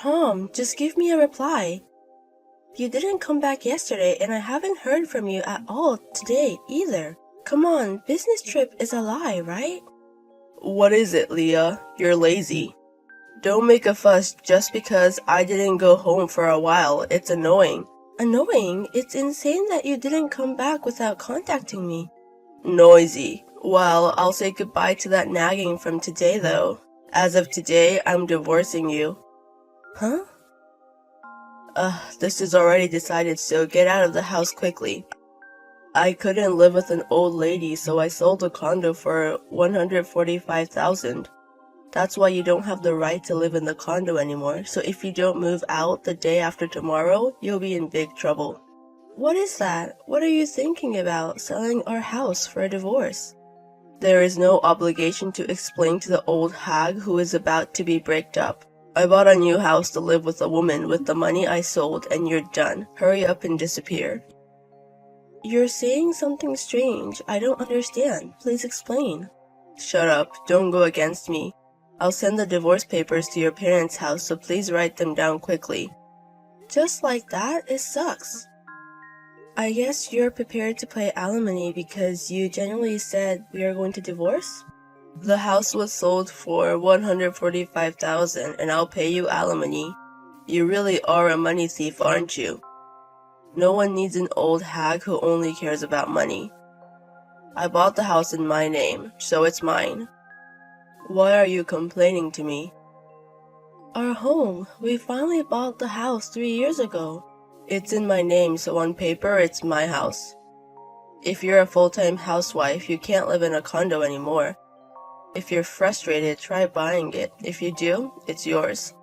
Tom, just give me a reply. You didn't come back yesterday and I haven't heard from you at all today either. Come on, business trip is a lie, right? What is it, Leah? You're lazy. Don't make a fuss just because I didn't go home for a while. It's annoying. Annoying? It's insane that you didn't come back without contacting me. Noisy. Well, I'll say goodbye to that nagging from today though. As of today, I'm divorcing you. Huh? This is already decided, so get out of the house quickly. I couldn't live with an old lady, so I sold the condo for $145,000. That's why you don't have the right to live in the condo anymore, so if you don't move out the day after tomorrow, you'll be in big trouble. What is that? What are you thinking about, selling our house for a divorce? There is no obligation to explain to the old hag who is about to be breaked up. I bought a new house to live with a woman with the money I sold, and you're done. Hurry up and disappear. You're saying something strange. I don't understand. Please explain. Shut up. Don't go against me. I'll send the divorce papers to your parents' house, so please write them down quickly. Just like that? It sucks. I guess you're prepared to pay alimony because you genuinely said we are going to divorce? The house was sold for $145,000 and I'll pay you alimony. You really are a money thief, aren't you? No one needs an old hag who only cares about money. I bought the house in my name, so it's mine. Why are you complaining to me? Our home. We finally bought the house 3 years ago. It's in my name, so on paper, it's my house. If you're a full-time housewife, you can't live in a condo anymore. If you're frustrated, try buying it. If you do, it's yours.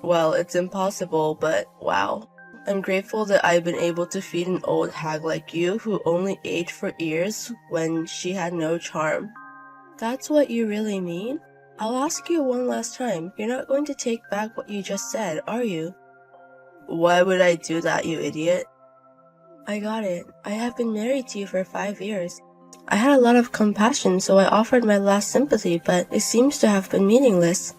Well, it's impossible, but wow. I'm grateful that I've been able to feed an old hag like you who only aged for years when she had no charm. That's what you really mean? I'll ask you one last time. You're not going to take back what you just said, are you? Why would I do that, you idiot? I got it. I have been married to you for 5 years. I had a lot of compassion, so I offered my last sympathy, but it seems to have been meaningless.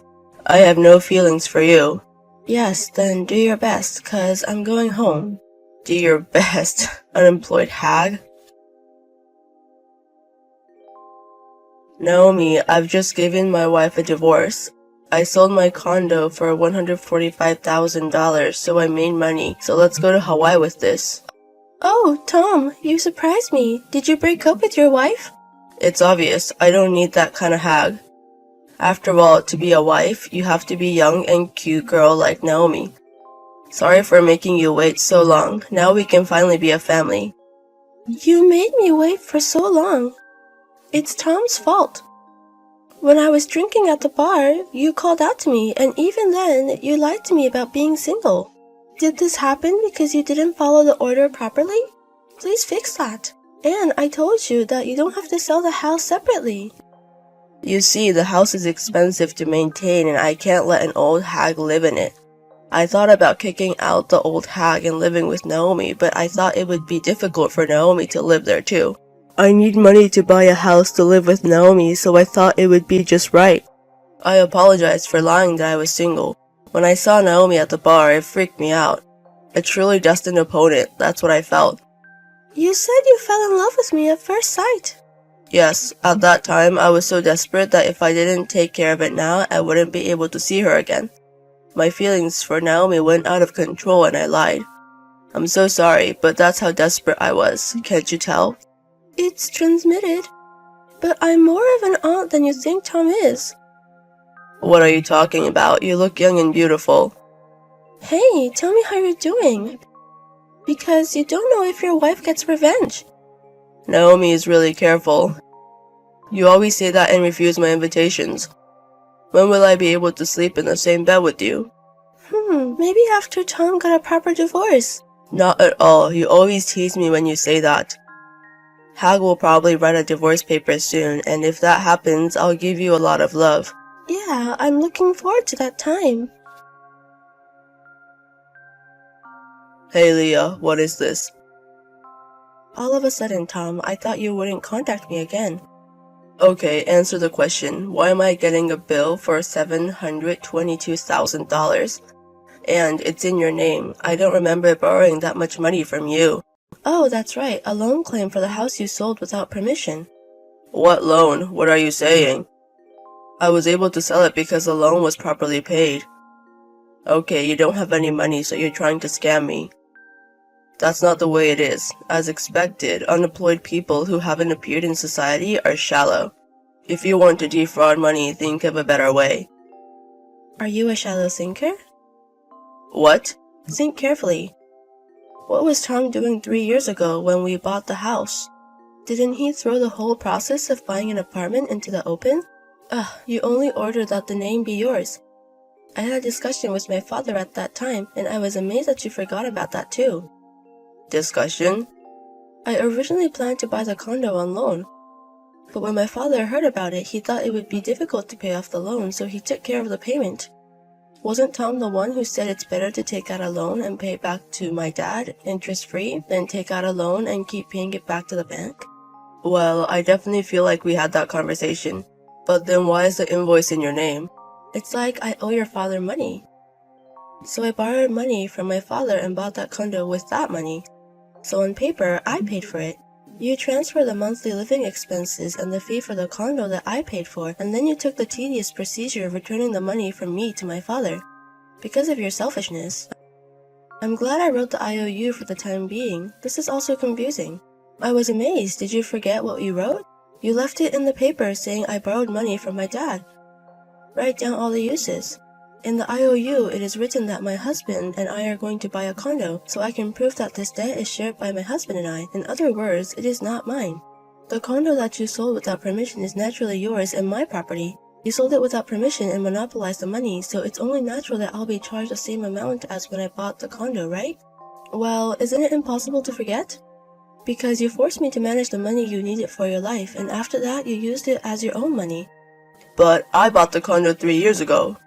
I have no feelings for you. Yes, then do your best, 'cause I'm going home. Do your best, unemployed hag. Naomi, I've just given my wife a divorce. I sold my condo for $145,000, so I made money. So let's go to Hawaii with this. Oh, Tom, you surprised me. Did you break up with your wife? It's obvious. I don't need that kind of hag. After all, to be a wife, you have to be young and cute girl like Naomi. Sorry for making you wait so long. Now we can finally be a family. You made me wait for so long. It's Tom's fault. When I was drinking at the bar, you called out to me, and even then, you lied to me about being single. Did this happen because you didn't follow the order properly? Please fix that. And I told you that you don't have to sell the house separately. You see, the house is expensive to maintain and I can't let an old hag live in it. I thought about kicking out the old hag and living with Naomi, but I thought it would be difficult for Naomi to live there too. I need money to buy a house to live with Naomi, so I thought it would be just right. I apologized for lying that I was single. When I saw Naomi at the bar, it freaked me out. A truly destined opponent, that's what I felt. You said you fell in love with me at first sight. Yes, at that time I was so desperate that if I didn't take care of it now, I wouldn't be able to see her again. My feelings for Naomi went out of control and I lied. I'm so sorry, but that's how desperate I was. Can't you tell? It's transmitted. But I'm more of an aunt than you think Tom is. What are you talking about? You look young and beautiful. Hey, tell me how you're doing. Because you don't know if your wife gets revenge. Naomi is really careful. You always say that and refuse my invitations. When will I be able to sleep in the same bed with you? Maybe after Tom got a proper divorce. Not at all. You always tease me when you say that. Hag will probably write a divorce paper soon, and if that happens, I'll give you a lot of love. Yeah, I'm looking forward to that time. Hey Leah, what is this? All of a sudden, Tom, I thought you wouldn't contact me again. Okay, answer the question. Why am I getting a bill for $722,000? And it's in your name. I don't remember borrowing that much money from you. Oh, that's right, a loan claim for the house you sold without permission. What loan? What are you saying? I was able to sell it because the loan was properly paid. Okay, you don't have any money, so you're trying to scam me. That's not the way it is. As expected, unemployed people who haven't appeared in society are shallow. If you want to defraud money, think of a better way. Are you a shallow thinker? What? Think carefully. What was Tom doing 3 years ago when we bought the house? Didn't he throw the whole process of buying an apartment into the open? You only ordered that the name be yours. I had a discussion with my father at that time, and I was amazed that you forgot about that too. Discussion? I originally planned to buy the condo on loan, but when my father heard about it, he thought it would be difficult to pay off the loan, so he took care of the payment. Wasn't Tom the one who said it's better to take out a loan and pay it back to my dad, interest-free, than take out a loan and keep paying it back to the bank? Well, I definitely feel like we had that conversation. But then why is the invoice in your name? It's like I owe your father money. So I borrowed money from my father and bought that condo with that money. So on paper, I paid for it. You transferred the monthly living expenses and the fee for the condo that I paid for, and then you took the tedious procedure of returning the money from me to my father. Because of your selfishness. I'm glad I wrote the IOU for the time being. This is also confusing. I was amazed. Did you forget what you wrote? You left it in the paper saying I borrowed money from my dad. Write down all the uses. In the IOU, it is written that my husband and I are going to buy a condo, so I can prove that this debt is shared by my husband and I. In other words, it is not mine. The condo that you sold without permission is naturally yours and my property. You sold it without permission and monopolized the money, so it's only natural that I'll be charged the same amount as when I bought the condo, right? Well, isn't it impossible to forget? Because you forced me to manage the money you needed for your life, and after that you used it as your own money. But I bought the condo 3 years ago.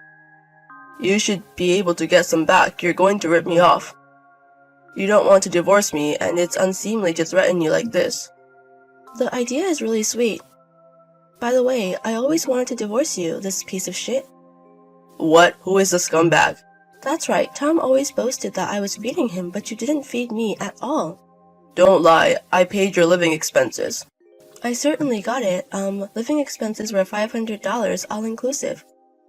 You should be able to get some back. You're going to rip me off. You don't want to divorce me, and it's unseemly to threaten you like this. The idea is really sweet. By the way, I always wanted to divorce you, this piece of shit. What? Who is the scumbag? That's right, Tom always boasted that I was feeding him, but you didn't feed me at all. Don't lie, I paid your living expenses. I certainly got it. Living expenses were $500 all-inclusive.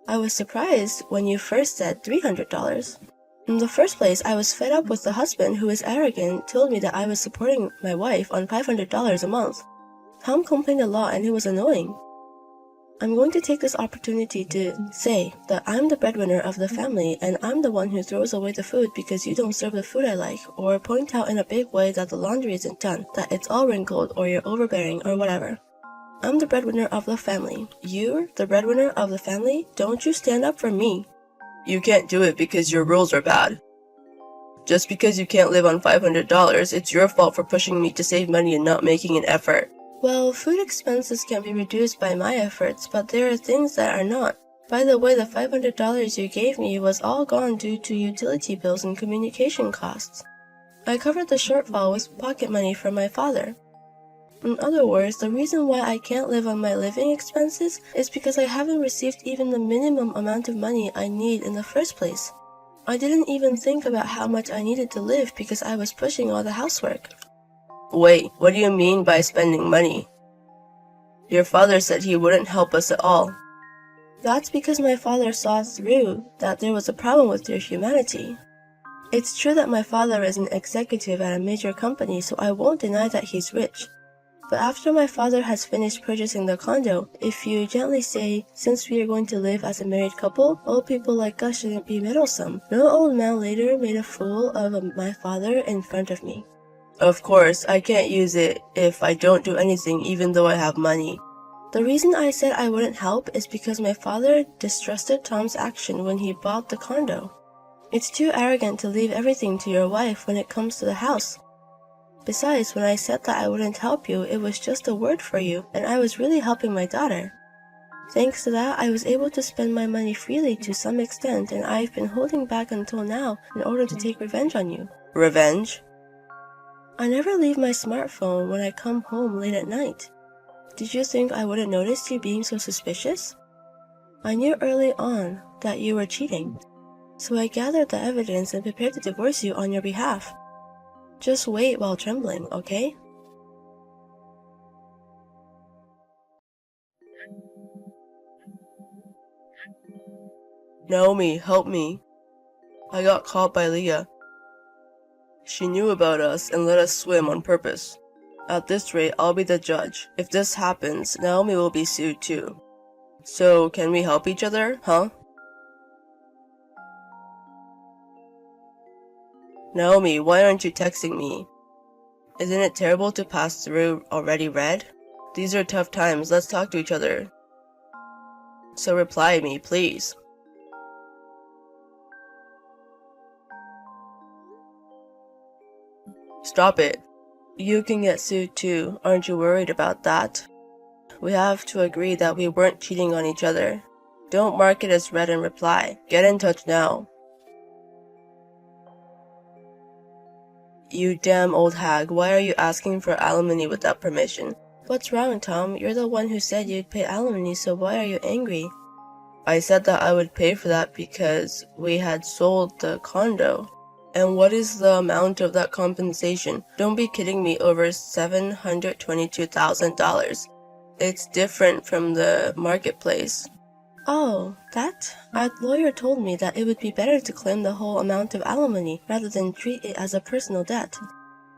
I was surprised when you first said $300. In the first place, I was fed up with the husband who was arrogant, told me that I was supporting my wife on $500 a month. Tom complained a lot and it was annoying. I'm going to take this opportunity to say that I'm the breadwinner of the family and I'm the one who throws away the food because you don't serve the food I like, or point out in a big way that the laundry isn't done, that it's all wrinkled or you're overbearing or whatever. I'm the breadwinner of the family. You're the breadwinner of the family? Don't you stand up for me. You can't do it because your rules are bad. Just because you can't live on $500, it's your fault for pushing me to save money and not making an effort. Well, food expenses can be reduced by my efforts, but there are things that are not. By the way, the $500 you gave me was all gone due to utility bills and communication costs. I covered the shortfall with pocket money from my father. In other words, the reason why I can't live on my living expenses is because I haven't received even the minimum amount of money I need in the first place. I didn't even think about how much I needed to live because I was pushing all the housework. Wait, what do you mean by spending money? Your father said he wouldn't help us at all. That's because my father saw through that there was a problem with your humanity. It's true that my father is an executive at a major company, so I won't deny that he's rich. But after my father has finished purchasing the condo, if you gently say, since we are going to live as a married couple, old people like us shouldn't be meddlesome. No old man later made a fool of my father in front of me. Of course, I can't use it if I don't do anything even though I have money. The reason I said I wouldn't help is because my father distrusted Tom's action when he bought the condo. It's too arrogant to leave everything to your wife when it comes to the house. Besides, when I said that I wouldn't help you, it was just a word for you, and I was really helping my daughter. Thanks to that, I was able to spend my money freely to some extent, and I've been holding back until now in order to take revenge on you. Revenge? I never leave my smartphone when I come home late at night. Did you think I wouldn't notice you being so suspicious? I knew early on that you were cheating. So I gathered the evidence and prepared to divorce you on your behalf. Just wait while trembling, okay? Naomi, help me. I got caught by Leah. She knew about us and let us swim on purpose. At this rate, I'll be the judge. If this happens, Naomi will be sued too. So, can we help each other, huh? Naomi, why aren't you texting me? Isn't it terrible to pass through already read? These are tough times, let's talk to each other. So reply me, please. Stop it. You can get sued too, aren't you worried about that? We have to agree that we weren't cheating on each other. Don't mark it as read and reply. Get in touch now. You damn old hag, why are you asking for alimony without permission? What's wrong, Tom? You're the one who said you'd pay alimony, so why are you angry? I said that I would pay for that because we had sold the condo. And what is the amount of that compensation? Don't be kidding me, over $722,000. It's different from the marketplace. Oh, that? Our lawyer told me that it would be better to claim the whole amount of alimony rather than treat it as a personal debt.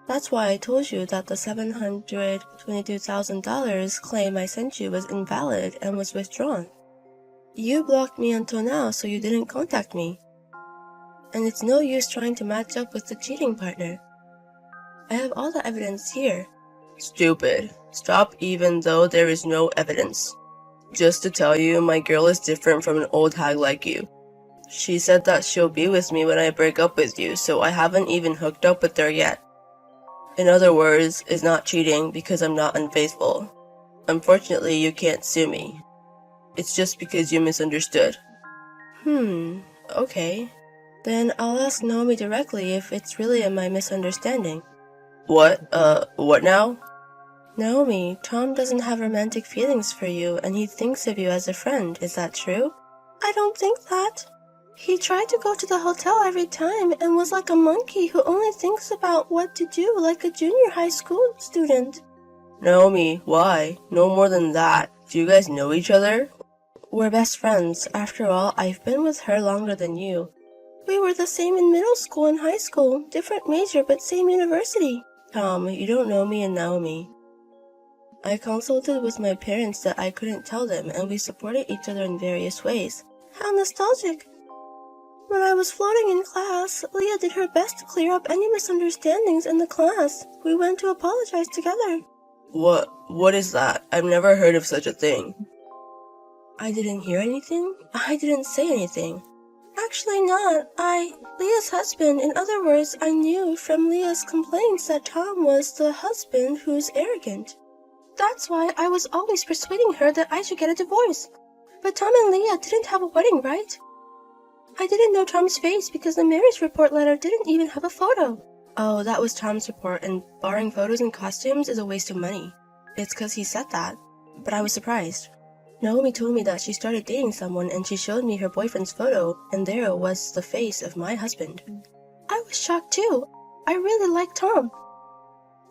That's why I told you that the $722,000 claim I sent you was invalid and was withdrawn. You blocked me until now, so you didn't contact me. And it's no use trying to match up with the cheating partner. I have all the evidence here. Stupid. Stop even though there is no evidence. Just to tell you, my girl is different from an old hag like you. She said that she'll be with me when I break up with you, so I haven't even hooked up with her yet. In other words, it's not cheating because I'm not unfaithful. Unfortunately, you can't sue me. It's just because you misunderstood. Okay. Then I'll ask Naomi directly if it's really my misunderstanding. What now? Naomi, Tom doesn't have romantic feelings for you and he thinks of you as a friend, is that true? I don't think that. He tried to go to the hotel every time and was like a monkey who only thinks about what to do like a junior high school student. Naomi, why? No more than that. Do you guys know each other? We're best friends. After all, I've been with her longer than you. We were the same in middle school and high school, different major but same university. Tom, you don't know me and Naomi. I consulted with my parents that I couldn't tell them, and we supported each other in various ways. How nostalgic! When I was floating in class, Leah did her best to clear up any misunderstandings in the class. We went to apologize together. What is that? I've never heard of such a thing. I didn't hear anything? I didn't say anything. Actually not. Leah's husband. In other words, I knew from Leah's complaints that Tom was the husband who's arrogant. That's why I was always persuading her that I should get a divorce. But Tom and Leah didn't have a wedding, right? I didn't know Tom's face because the marriage report letter didn't even have a photo. Oh, that was Tom's report, and borrowing photos and costumes is a waste of money. It's 'cause he said that. But I was surprised. Naomi told me that she started dating someone and she showed me her boyfriend's photo, and there was the face of my husband. I was shocked too. I really liked Tom.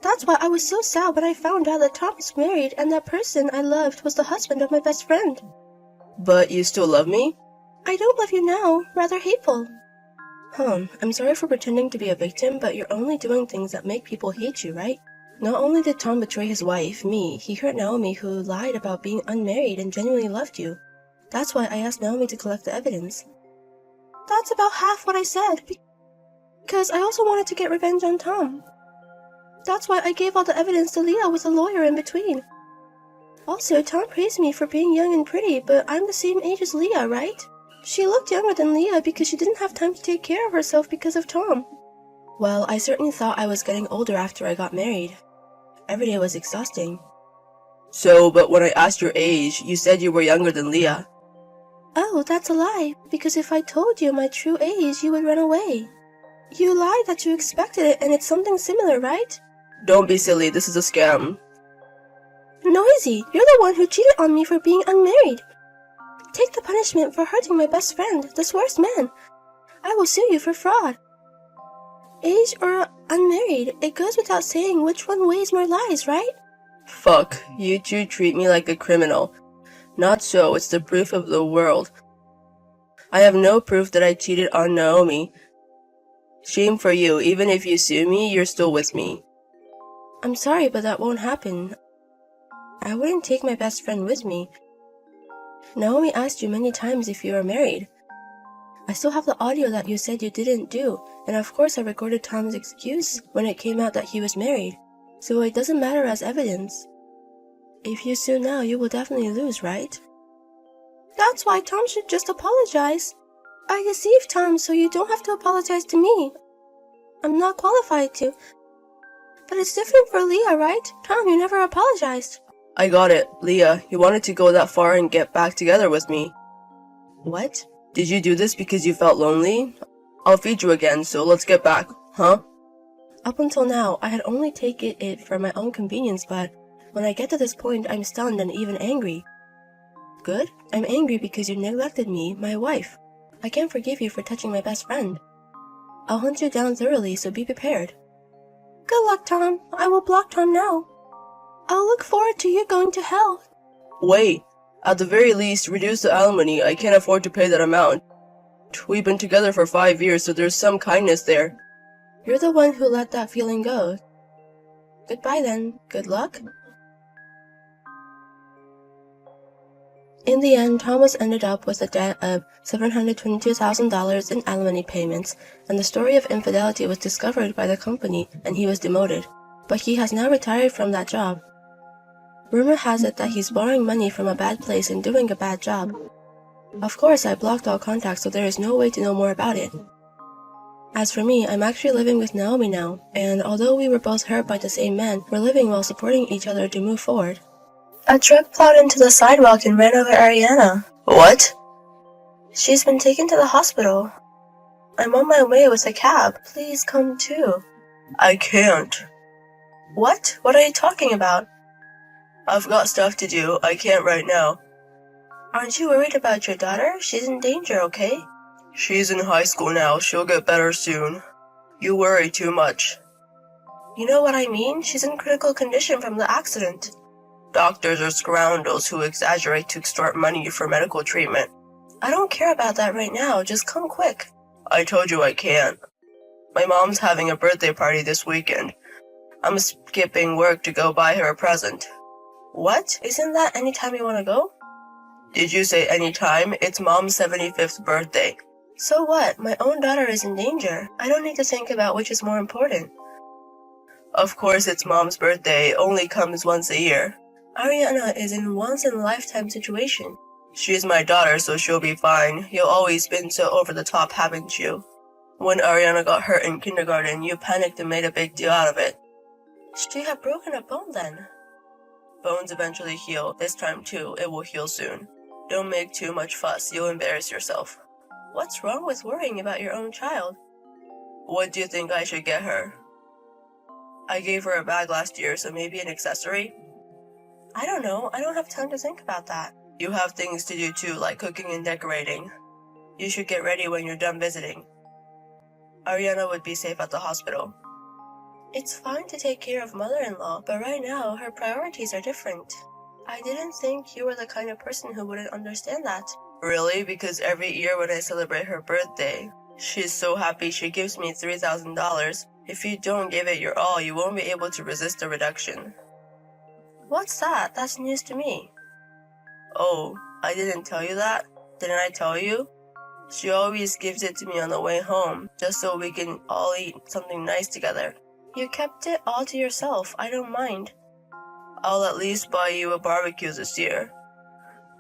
That's why I was so sad when I found out that Tom was married and that person I loved was the husband of my best friend. But you still love me? I don't love you now, rather hateful. I'm sorry for pretending to be a victim, but you're only doing things that make people hate you, right? Not only did Tom betray his wife, me, he hurt Naomi, who lied about being unmarried and genuinely loved you. That's why I asked Naomi to collect the evidence. That's about half what I said, because I also wanted to get revenge on Tom. That's why I gave all the evidence to Leah with a lawyer in between. Also, Tom praised me for being young and pretty, but I'm the same age as Leah, right? She looked younger than Leah because she didn't have time to take care of herself because of Tom. Well, I certainly thought I was getting older after I got married. Every day was exhausting. But when I asked your age, you said you were younger than Leah. Oh, that's a lie, because if I told you my true age, you would run away. You lied that you expected it, and it's something similar, right? Don't be silly, this is a scam. Noisy, you're the one who cheated on me for being unmarried. Take the punishment for hurting my best friend, this worst man. I will sue you for fraud. Age or unmarried, it goes without saying which one weighs more lies, right? Fuck, you two treat me like a criminal. Not so, it's the proof of the world. I have no proof that I cheated on Naomi. Shame for you, even if you sue me, you're still with me. I'm sorry, but that won't happen. I wouldn't take my best friend with me. Naomi asked you many times if you were married. I still have the audio that you said you didn't do, and of course I recorded Tom's excuse when it came out that he was married, so it doesn't matter as evidence. If you sue now, you will definitely lose, right? That's why Tom should just apologize. I deceived Tom, so you don't have to apologize to me. I'm not qualified to. But it's different for Leah, right? Tom, you never apologized. I got it, Leah. You wanted to go that far and get back together with me. What? Did you do this because you felt lonely? I'll feed you again, so let's get back, huh? Up until now, I had only taken it for my own convenience, but when I get to this point, I'm stunned and even angry. Good? I'm angry because you neglected me, my wife. I can't forgive you for touching my best friend. I'll hunt you down thoroughly, so be prepared. Good luck, Tom. I will block Tom now. I'll look forward to you going to hell. Wait. At the very least, reduce the alimony. I can't afford to pay that amount. We've been together for 5 years, so there's some kindness there. You're the one who let that feeling go. Goodbye then. Good luck. In the end, Thomas ended up with a debt of $722,000 in alimony payments, and the story of infidelity was discovered by the company, and he was demoted. But he has now retired from that job. Rumor has it that he's borrowing money from a bad place and doing a bad job. Of course, I blocked all contacts, so there is no way to know more about it. As for me, I'm actually living with Naomi now, and although we were both hurt by the same man, we're living while supporting each other to move forward. A truck plowed into the sidewalk and ran over Ariana. What? She's been taken to the hospital. I'm on my way with a cab. Please come too. I can't. What? What are you talking about? I've got stuff to do. I can't right now. Aren't you worried about your daughter? She's in danger, okay? She's in high school now. She'll get better soon. You worry too much. You know what I mean? She's in critical condition from the accident. Doctors are scoundrels who exaggerate to extort money for medical treatment. I don't care about that right now. Just come quick. I told you I can't. My mom's having a birthday party this weekend. I'm skipping work to go buy her a present. What? Isn't that any time you want to go? Did you say any time? It's Mom's 75th birthday. So what? My own daughter is in danger. I don't need to think about which is more important. Of course it's Mom's birthday. It only comes once a year. Ariana is in a once-in-a-lifetime situation. She's my daughter, so she'll be fine. You've always been so over the top, haven't you? When Ariana got hurt in kindergarten, you panicked and made a big deal out of it. She had broken a bone then. Bones eventually heal. This time too, it will heal soon. Don't make too much fuss. You'll embarrass yourself. What's wrong with worrying about your own child? What do you think I should get her? I gave her a bag last year, so maybe an accessory? I don't know. I don't have time to think about that. You have things to do too, like cooking and decorating. You should get ready when you're done visiting. Ariana would be safe at the hospital. It's fine to take care of mother-in-law, but right now, her priorities are different. I didn't think you were the kind of person who wouldn't understand that. Really? Because every year when I celebrate her birthday, she's so happy she gives me $3,000. If you don't give it your all, you won't be able to resist the reduction. What's that? That's news to me. Oh, I didn't tell you that? Didn't I tell you? She always gives it to me on the way home, just so we can all eat something nice together. You kept it all to yourself. I don't mind. I'll at least buy you a barbecue this year.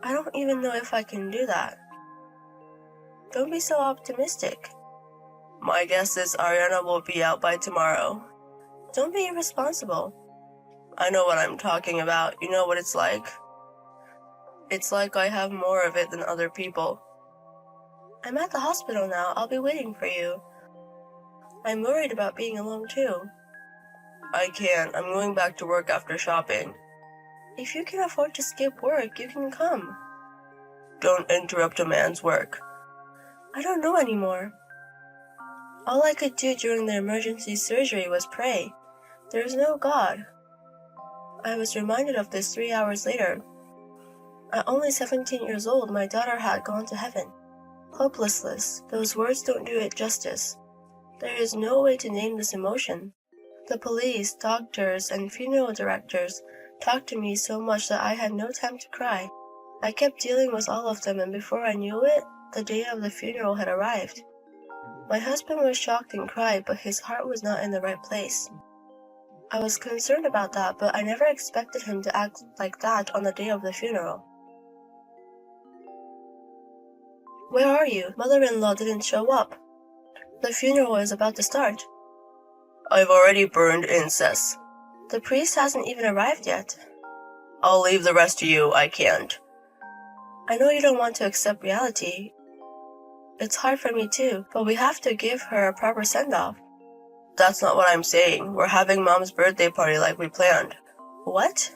I don't even know if I can do that. Don't be so optimistic. My guess is Ariana will be out by tomorrow. Don't be irresponsible. I know what I'm talking about. You know what it's like? It's like I have more of it than other people. I'm at the hospital now. I'll be waiting for you. I'm worried about being alone too. I can't. I'm going back to work after shopping. If you can afford to skip work, you can come. Don't interrupt a man's work. I don't know anymore. All I could do during the emergency surgery was pray. There is no God. I was reminded of this 3 hours later. At only 17 years old, my daughter had gone to heaven. Hopelessness. Those words don't do it justice. There is no way to name this emotion. The police, doctors, and funeral directors talked to me so much that I had no time to cry. I kept dealing with all of them, and before I knew it, the day of the funeral had arrived. My husband was shocked and cried, but his heart was not in the right place. I was concerned about that, but I never expected him to act like that on the day of the funeral. Where are you? Mother-in-law didn't show up. The funeral is about to start. I've already burned incense. The priest hasn't even arrived yet. I'll leave the rest to you. I can't. I know you don't want to accept reality. It's hard for me too, but we have to give her a proper send-off. That's not what I'm saying. We're having Mom's birthday party like we planned. What?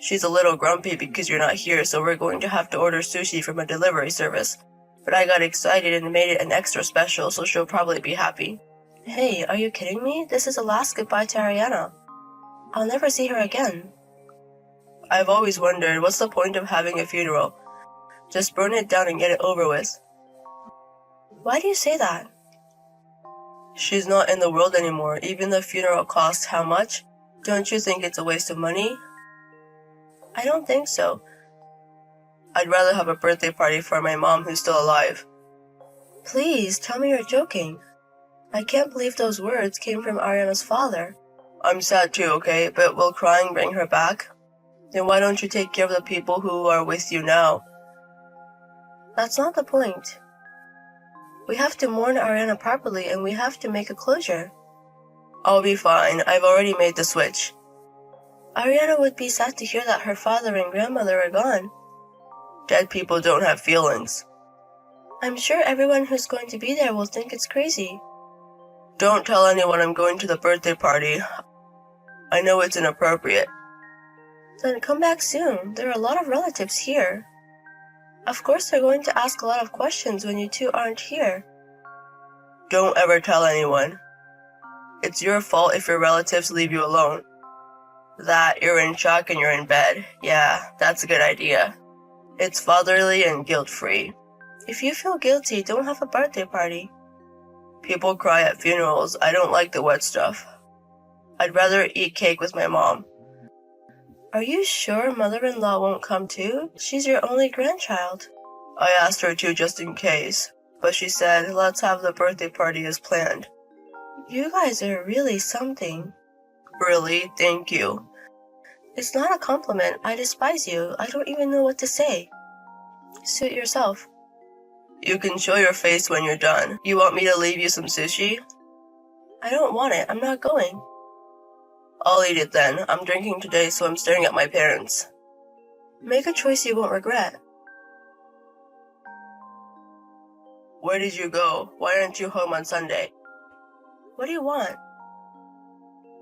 She's a little grumpy because you're not here, so we're going to have to order sushi from a delivery service. But I got excited and made it an extra special, so she'll probably be happy. Hey, are you kidding me? This is the last goodbye to Ariana. I'll never see her again. I've always wondered, what's the point of having a funeral? Just burn it down and get it over with. Why do you say that? She's not in the world anymore. Even the funeral costs how much? Don't you think it's a waste of money? I don't think so. I'd rather have a birthday party for my mom who's still alive. Please, tell me you're joking. I can't believe those words came from Ariana's father. I'm sad too, okay? But will crying bring her back? Then why don't you take care of the people who are with you now? That's not the point. We have to mourn Ariana properly, and we have to make a closure. I'll be fine. I've already made the switch. Ariana would be sad to hear that her father and grandmother are gone. Dead people don't have feelings. I'm sure everyone who's going to be there will think it's crazy. Don't tell anyone I'm going to the birthday party. I know it's inappropriate. Then come back soon. There are a lot of relatives here. Of course they're going to ask a lot of questions when you two aren't here. Don't ever tell anyone. It's your fault if your relatives leave you alone. That you're in shock and you're in bed. Yeah, that's a good idea. It's fatherly and guilt-free. If you feel guilty, don't have a birthday party. People cry at funerals. I don't like the wet stuff. I'd rather eat cake with my mom. Are you sure mother-in-law won't come too? She's your only grandchild. I asked her to just in case, but she said, let's have the birthday party as planned. You guys are really something. Really? Thank you. It's not a compliment. I despise you. I don't even know what to say. Suit yourself. You can show your face when you're done. You want me to leave you some sushi? I don't want it. I'm not going. I'll eat it then. I'm drinking today, so I'm staring at my parents. Make a choice you won't regret. Where did you go? Why aren't you home on Sunday? What do you want?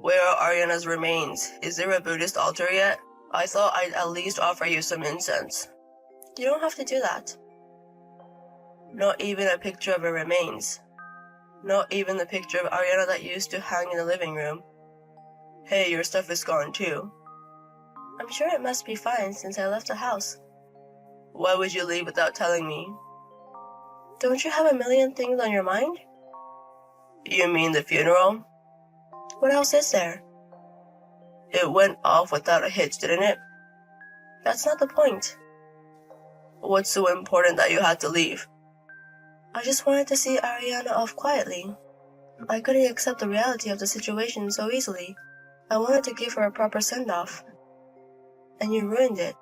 Where are Ariana's remains? Is there a Buddhist altar yet? I thought I'd at least offer you some incense. You don't have to do that. Not even a picture of her remains. Not even the picture of Ariana that used to hang in the living room. Hey, your stuff is gone too. I'm sure it must be fine since I left the house. Why would you leave without telling me? Don't you have a million things on your mind? You mean the funeral? What else is there? It went off without a hitch, didn't it? That's not the point. What's so important that you had to leave? I just wanted to see Ariana off quietly. I couldn't accept the reality of the situation so easily. I wanted to give her a proper send-off. And you ruined it.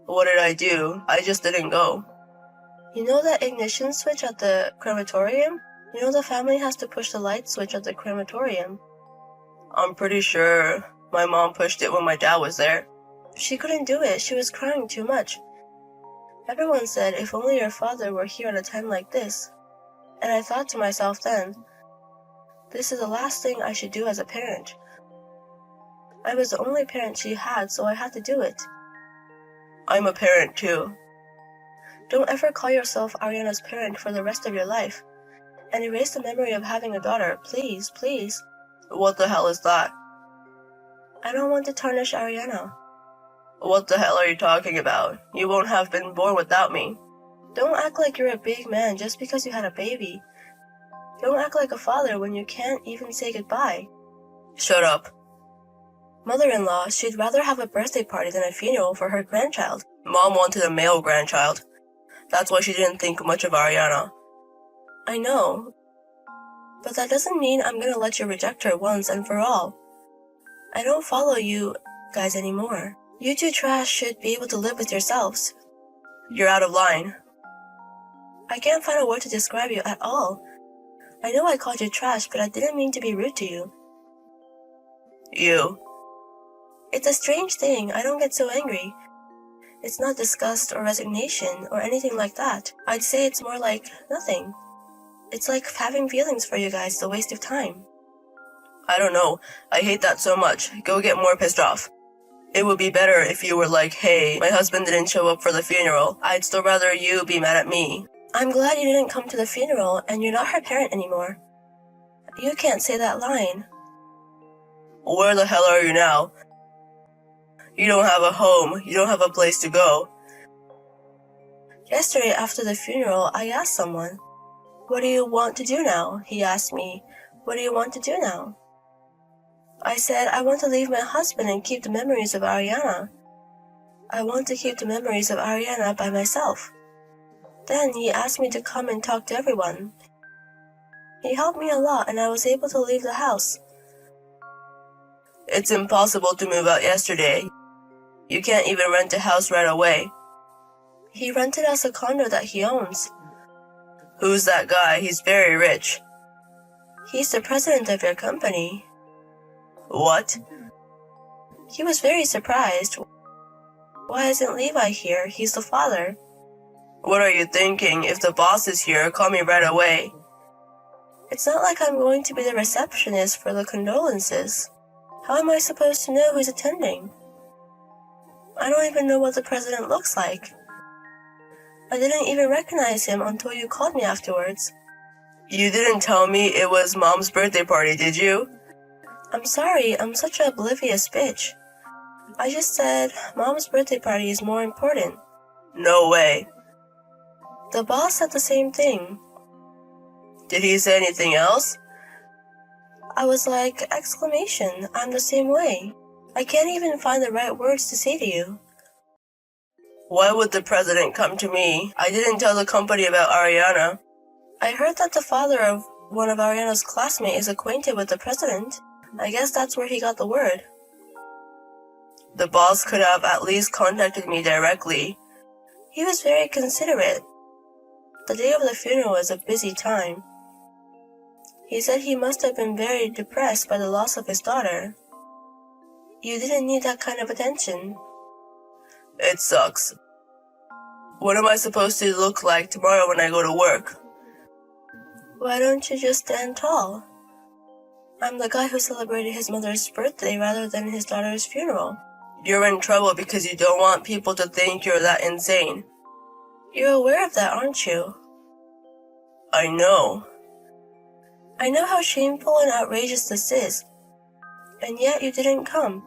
What did I do? I just didn't go. You know that ignition switch at the crematorium? You know the family has to push the light switch at the crematorium. I'm pretty sure my mom pushed it when my dad was there. She couldn't do it. She was crying too much. Everyone said if only your father were here at a time like this. And I thought to myself then, this is the last thing I should do as a parent. I was the only parent she had, so I had to do it. I'm a parent too. Don't ever call yourself Ariana's parent for the rest of your life. and erase the memory of having a daughter. Please, please. What the hell is that? I don't want to tarnish Ariana. What the hell are you talking about? You won't have been born without me. Don't act like you're a big man just because you had a baby. Don't act like a father when you can't even say goodbye. Shut up. Mother-in-law, she'd rather have a birthday party than a funeral for her grandchild. Mom wanted a male grandchild. That's why she didn't think much of Ariana. I know. But that doesn't mean I'm gonna let you reject her once and for all. I don't follow you guys anymore. You two trash should be able to live with yourselves. You're out of line. I can't find a word to describe you at all. I know I called you trash, but I didn't mean to be rude to you. You. It's a strange thing. I don't get so angry. It's not disgust or resignation or anything like that. I'd say it's more like nothing. It's like having feelings for you guys is a waste of time. I don't know. I hate that so much. Go get more pissed off. It would be better if you were like, hey, my husband didn't show up for the funeral. I'd still rather you be mad at me. I'm glad you didn't come to the funeral and you're not her parent anymore. You can't say that line. Where the hell are you now? You don't have a home. You don't have a place to go. Yesterday after the funeral, I asked someone, "What do you want to do now?" He asked me, "What do you want to do now?" I said, "I want to leave my husband and keep the memories of Ariana. I want to keep the memories of Ariana by myself." Then he asked me to come and talk to everyone. He helped me a lot and I was able to leave the house. It's impossible to move out yesterday. You can't even rent a house right away. He rented us a condo that he owns. Who's that guy? He's very rich. He's the president of your company. What? He was very surprised. Why isn't Levi here? He's the father. What are you thinking? If the boss is here, call me right away. It's not like I'm going to be the receptionist for the condolences. How am I supposed to know who's attending? I don't even know what the president looks like. I didn't even recognize him until you called me afterwards. You didn't tell me it was Mom's birthday party, did you? I'm sorry, I'm such an oblivious bitch. I just said Mom's birthday party is more important. No way. The boss said the same thing. Did he say anything else? I was like, exclamation, I'm the same way. I can't even find the right words to say to you. Why would the president come to me? I didn't tell the company about Ariana. I heard that the father of one of Ariana's classmates is acquainted with the president. I guess that's where he got the word. The boss could have at least contacted me directly. He was very considerate. The day of the funeral was a busy time. He said he must have been very depressed by the loss of his daughter. You didn't need that kind of attention. It sucks. What am I supposed to look like tomorrow when I go to work? Why don't you just stand tall? I'm the guy who celebrated his mother's birthday rather than his daughter's funeral. You're in trouble because you don't want people to think you're that insane. You're aware of that, aren't you? I know. I know how shameful and outrageous this is. And yet you didn't come.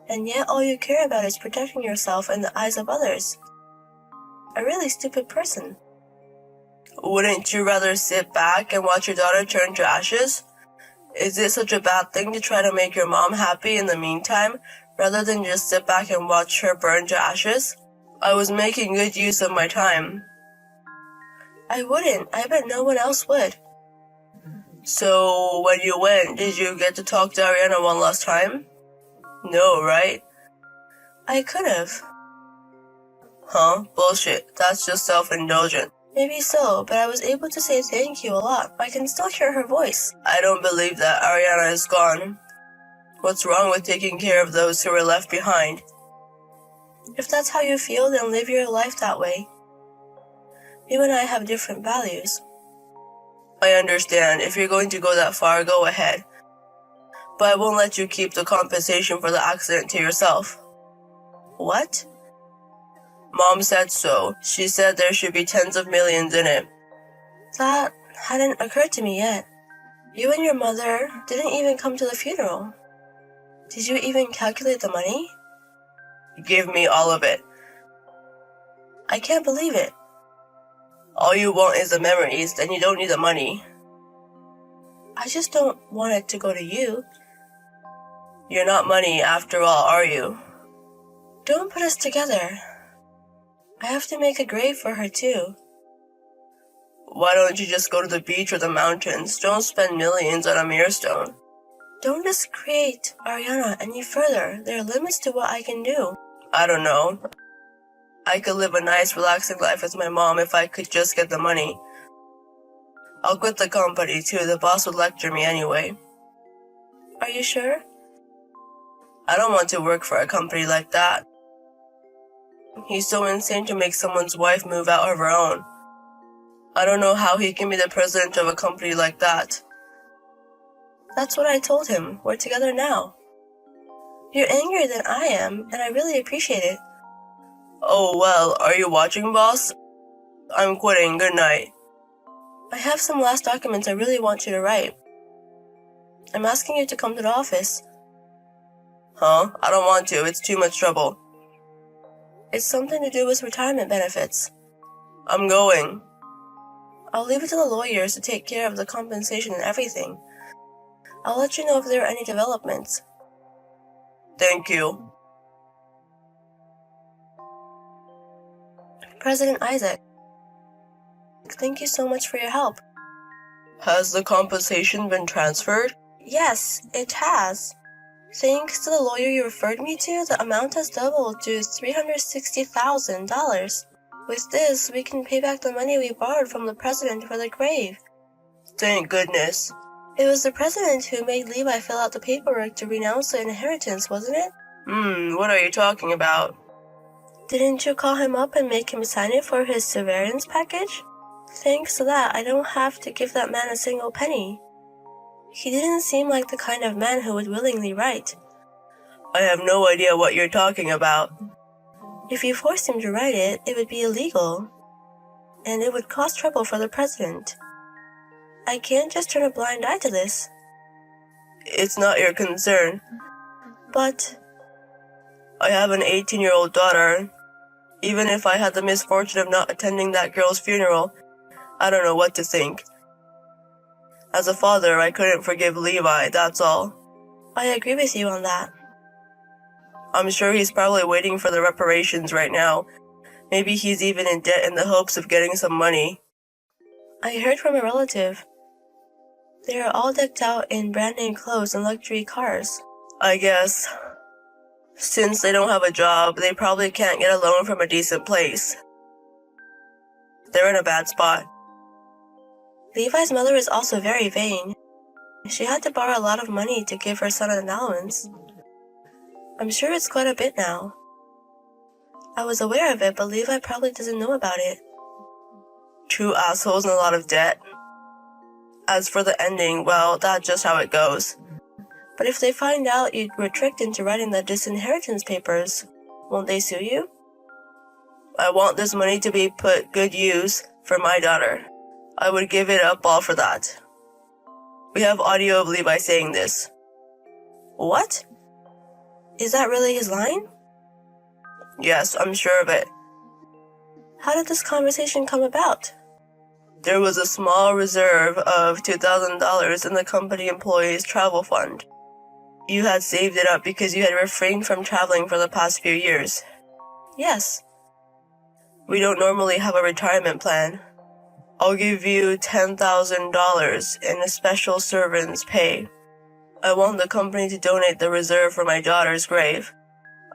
And yet all you care about is protecting yourself in the eyes of others. A really stupid person. Wouldn't you rather sit back and watch your daughter turn to ashes? Is it such a bad thing to try to make your mom happy in the meantime, rather than just sit back and watch her burn to ashes? I was making good use of my time. I wouldn't. I bet no one else would. So, when you went, did you get to talk to Ariana one last time? No, right? I could have. Huh? Bullshit. That's just self-indulgent. Maybe so, but I was able to say thank you a lot. I can still hear her voice. I don't believe that Ariana is gone. What's wrong with taking care of those who were left behind? If that's how you feel, then live your life that way. You and I have different values. I understand. If you're going to go that far, go ahead. But I won't let you keep the compensation for the accident to yourself. What? Mom said so. She said there should be tens of millions in it. That hadn't occurred to me yet. You and your mother didn't even come to the funeral. Did you even calculate the money? Give me all of it. I can't believe it. All you want is the memories, then you don't need the money. I just don't want it to go to you. You're not money after all, are you? Don't put us together. I have to make a grave for her too. Why don't you just go to the beach or the mountains? Don't spend millions on a millstone. Don't discredit Ariana any further. There are limits to what I can do. I don't know. I could live a nice, relaxing life with my mom if I could just get the money. I'll quit the company too. The boss would lecture me anyway. Are you sure? I don't want to work for a company like that. He's so insane to make someone's wife move out of her own. I don't know how he can be the president of a company like that. That's what I told him. We're together now. You're angrier than I am, and I really appreciate it. Oh well, are you watching, boss? I'm quitting. Good night. I have some last documents I really want you to write. I'm asking you to come to the office. Huh? I don't want to. It's too much trouble. It's something to do with retirement benefits. I'm going. I'll leave it to the lawyers to take care of the compensation and everything. I'll let you know if there are any developments. Thank you. President Isaac, thank you so much for your help. Has the compensation been transferred? Yes, it has. Thanks to the lawyer you referred me to, the amount has doubled to $360,000. With this, we can pay back the money we borrowed from the president for the grave. Thank goodness. It was the president who made Levi fill out the paperwork to renounce the inheritance, wasn't it? What are you talking about? Didn't you call him up and make him sign it for his severance package? Thanks to that, I don't have to give that man a single penny. He didn't seem like the kind of man who would willingly write. I have no idea what you're talking about. If you forced him to write it, it would be illegal. And it would cause trouble for the president. I can't just turn a blind eye to this. It's not your concern. But I have an 18-year-old daughter. Even if I had the misfortune of not attending that girl's funeral, I don't know what to think. As a father, I couldn't forgive Levi, that's all. I agree with you on that. I'm sure he's probably waiting for the reparations right now. Maybe he's even in debt in the hopes of getting some money. I heard from a relative. They are all decked out in brand name clothes and luxury cars. I guess. Since they don't have a job, they probably can't get a loan from a decent place. They're in a bad spot. Levi's mother is also very vain. She had to borrow a lot of money to give her son an allowance. I'm sure it's quite a bit now. I was aware of it, but Levi probably doesn't know about it. Two assholes and a lot of debt. As for the ending, well, that's just how it goes. But if they find out you were tricked into writing the disinheritance papers, won't they sue you? I want this money to be put good use for my daughter. I would give it up all for that. We have audio of Levi saying this. What? Is that really his line? Yes, I'm sure of it. How did this conversation come about? There was a small reserve of $2,000 in the company employees' travel fund. You had saved it up because you had refrained from traveling for the past few years. Yes. We don't normally have a retirement plan. I'll give you $10,000 in a special servant's pay. I want the company to donate the reserve for my daughter's grave.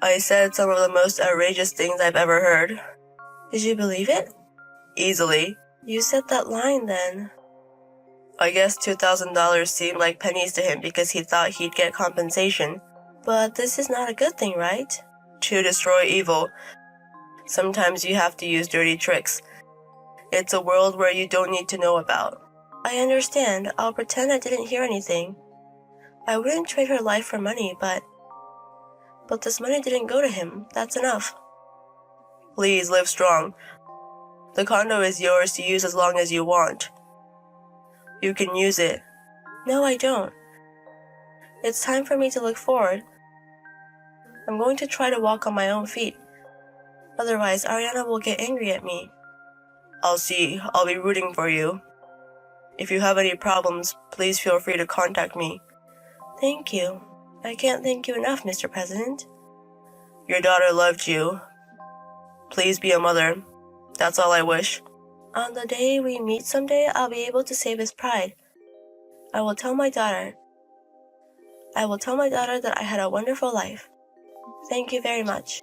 I said some of the most outrageous things I've ever heard. Did you believe it? Easily. You said that line then. I guess $2,000 seemed like pennies to him because he thought he'd get compensation. But this is not a good thing, right? To destroy evil, sometimes you have to use dirty tricks. It's a world where you don't need to know about. I understand. I'll pretend I didn't hear anything. I wouldn't trade her life for money, but this money didn't go to him. That's enough. Please live strong. The condo is yours to use as long as you want. You can use it. No, I don't. It's time for me to look forward. I'm going to try to walk on my own feet. Otherwise, Ariana will get angry at me. I'll see. I'll be rooting for you. If you have any problems, please feel free to contact me. Thank you. I can't thank you enough, Mr. President. Your daughter loved you. Please be a mother. That's all I wish. On the day we meet someday, I'll be able to save his pride. I will tell my daughter that I had a wonderful life. Thank you very much.